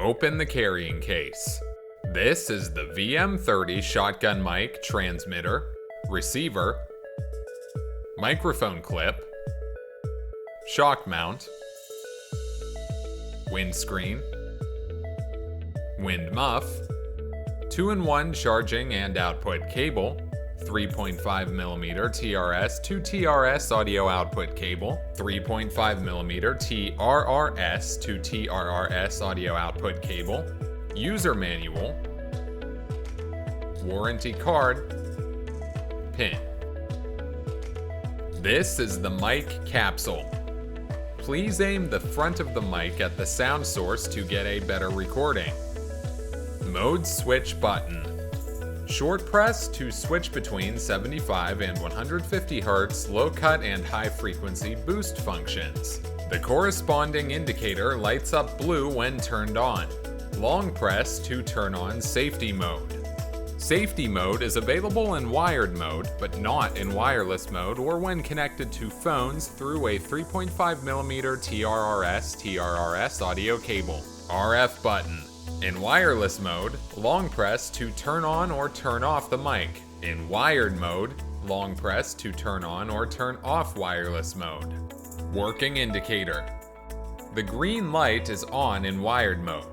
Open the carrying case. This is the VM30 shotgun mic transmitter, receiver, microphone clip, shock mount, windscreen, wind muff, 2-in-1 charging and output cable, 3.5mm TRS to TRS audio output cable, 3.5mm TRRS to TRRS audio output cable, user manual, warranty card, pin. This is the mic capsule. Please aim the front of the mic at the sound source to get a better recording. Mode switch button. Short press to switch between 75 and 150 Hz low cut and high frequency boost functions. The corresponding indicator lights up blue when turned on. Long press to turn on safety mode. Safety mode is available in wired mode, but not in wireless mode or when connected to phones through a 3.5mm TRRS audio cable. RF button. In wireless mode, long press to turn on or turn off the mic. In wired mode, long press to turn on or turn off wireless mode. Working indicator. The green light is on in wired mode.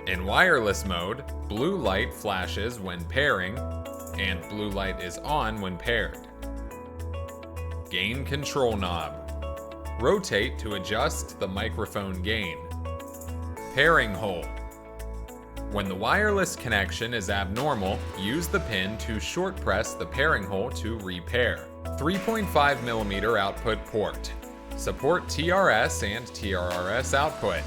In wireless mode, blue light flashes when pairing, and blue light is on when paired. Gain control knob. Rotate to adjust the microphone gain. Pairing hole. When the wireless connection is abnormal, use the pin to short press the pairing hole to repair. 3.5mm output port. Support TRS and TRRS output.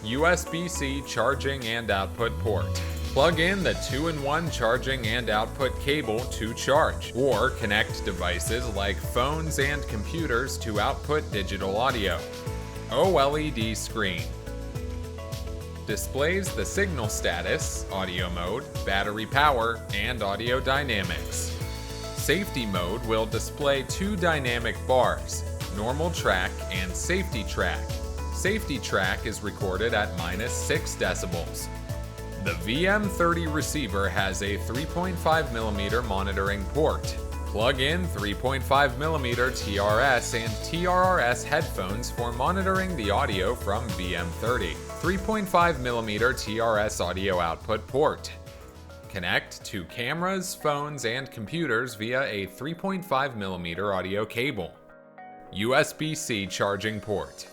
USB-C charging and output port. Plug in the 2-in-1 charging and output cable to charge, or connect devices like phones and computers to output digital audio. OLED screen. Displays the signal status, audio mode, battery power, and audio dynamics. Safety mode will display two dynamic bars, normal track and safety track. Safety track is recorded at -6 decibels. The VM30 receiver has a 3.5mm monitoring port. Plug in 3.5mm TRS and TRRS headphones for monitoring the audio from VM30. 3.5mm TRS audio output port. Connect to cameras, phones, and computers via a 3.5mm audio cable. USB-C charging port.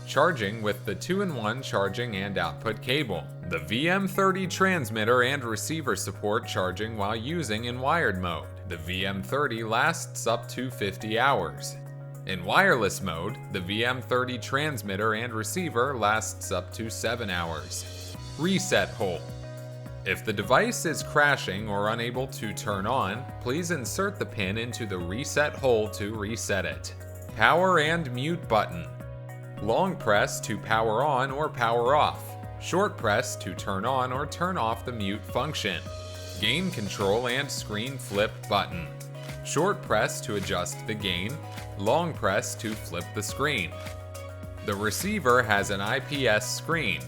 Charging with the 2-in-1 charging and output cable. The VM30 transmitter and receiver support charging while using in wired mode. The VM30 lasts up to 50 hours. In wireless mode, the VM30 transmitter and receiver lasts up to 7 hours. Reset hole. If the device is crashing or unable to turn on, please insert the pin into the reset hole to reset it. Power and mute button. Long press to power on or power off. Short press to turn on or turn off the mute function. Gain control and screen flip button. Short press to adjust the gain. Long press to flip the screen. The receiver has an IPS screen.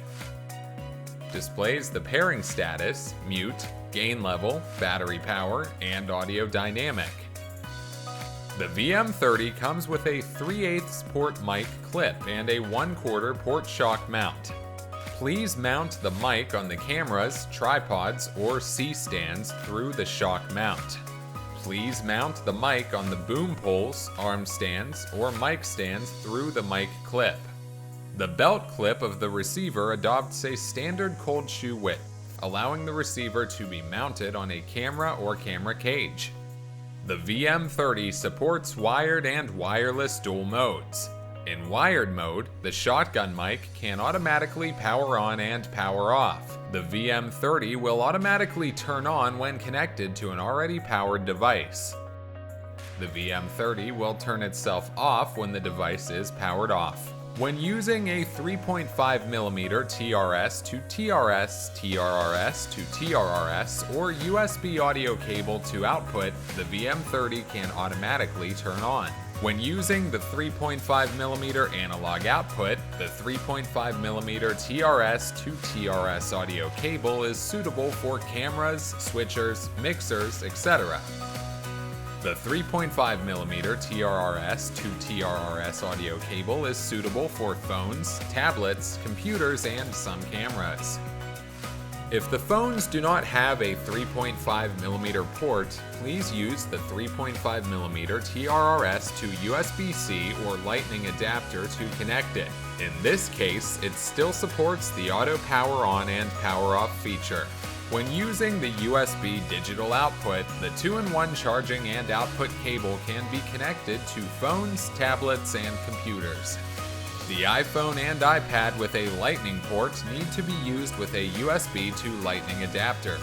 Displays the pairing status, mute, gain level, battery power, and audio dynamic. The VM30 comes with a 3/8 port mic clip and a 1/4 port shock mount. Please mount the mic on the cameras, tripods, or C-stands through the shock mount. Please mount the mic on the boom poles, arm stands, or mic stands through the mic clip. The belt clip of the receiver adopts a standard cold shoe width, allowing the receiver to be mounted on a camera or camera cage. The VM30 supports wired and wireless dual modes. In wired mode, the shotgun mic can automatically power on and power off. The VM30 will automatically turn on when connected to an already powered device. The VM30 will turn itself off when the device is powered off. When using a 3.5mm TRS to TRS, TRRS to TRRS, or USB audio cable to output, the VM30 can automatically turn on. When using the 3.5mm analog output, the 3.5mm TRS to TRS audio cable is suitable for cameras, switchers, mixers, etc. The 3.5mm TRRS to TRRS audio cable is suitable for phones, tablets, computers, and some cameras. If the phones do not have a 3.5mm port, please use the 3.5mm TRRS to USB-C or Lightning adapter to connect it. In this case, it still supports the auto power on and power off feature. When using the USB digital output, the 2-in-1 charging and output cable can be connected to phones, tablets, and computers. The iPhone and iPad with a Lightning port need to be used with a USB to Lightning adapter.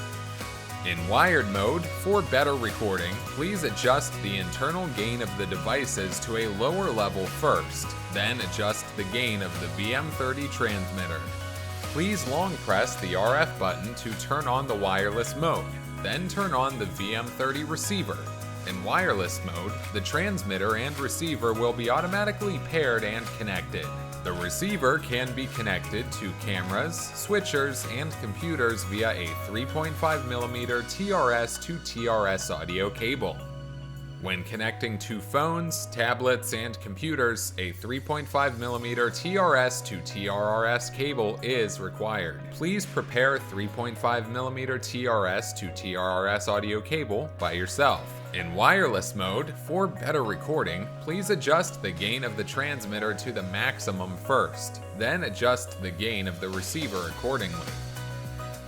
In wired mode, for better recording, please adjust the internal gain of the devices to a lower level first, then adjust the gain of the VM30 transmitter. Please long press the RF button to turn on the wireless mode, then turn on the VM30 receiver. In wireless mode, the transmitter and receiver will be automatically paired and connected. The receiver can be connected to cameras, switchers, and computers via a 3.5mm TRS to TRS audio cable. When connecting to phones, tablets, and computers, a 3.5mm TRS to TRRS cable is required. Please prepare 3.5mm TRS to TRRS audio cable by yourself. In wireless mode, for better recording, please adjust the gain of the transmitter to the maximum first, then adjust the gain of the receiver accordingly.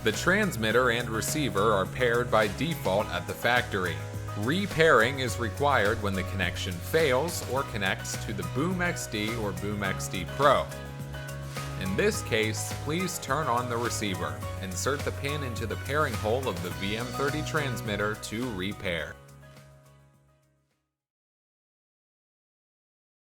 The transmitter and receiver are paired by default at the factory. Repairing is required when the connection fails or connects to the Boom XD or Boom XD Pro. In this case, please turn on the receiver. Insert the pin into the pairing hole of the VM30 transmitter to repair.